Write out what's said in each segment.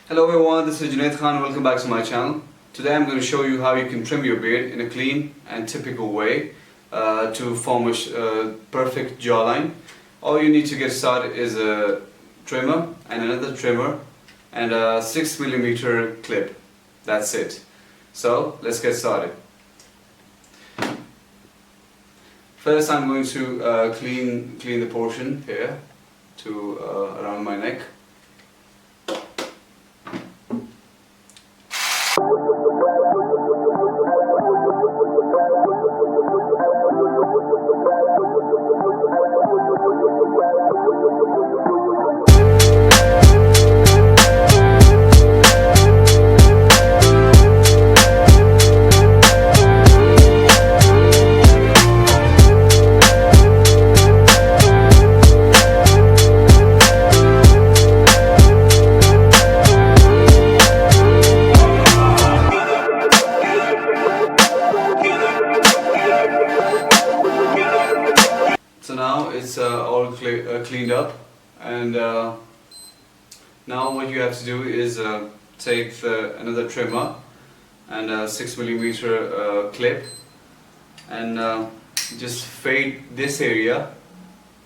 Hello everyone, this is Junaid Khan. Welcome back to my channel. Today I'm going to show you how you can trim your beard in a clean and typical way to form a perfect jawline. All you need to get started is a trimmer and another trimmer and a 6mm clip. That's it. So let's get started. First I'm going to clean the portion here to around my neck. So now it's all cleaned up, and now what you have to do is take another trimmer and a 6mm clip and just fade this area,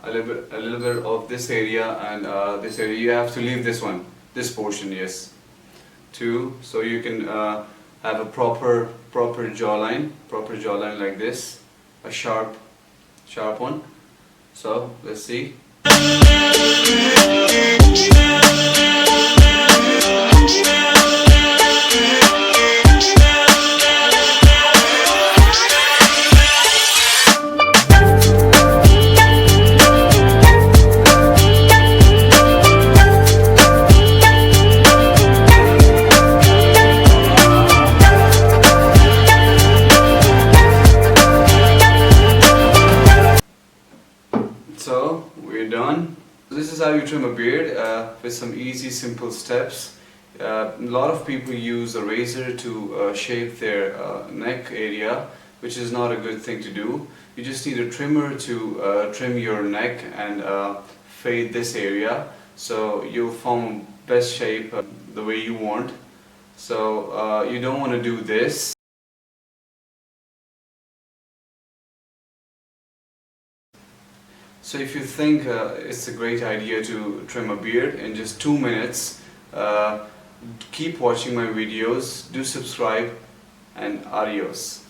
a little bit of this area and this area. You have to leave this portion, yes, too, so you can have a proper jawline like this, a sharp one. So let's see. So we're done. This is how you trim a beard with some easy, simple steps. A lot of people use a razor to shave their neck area, which is not a good thing to do. You just need a trimmer to trim your neck and fade this area, so you'll form best shape the way you want. So you don't want to do this. So if you think it's a great idea to trim a beard in just 2 minutes, keep watching my videos, do subscribe, and adios.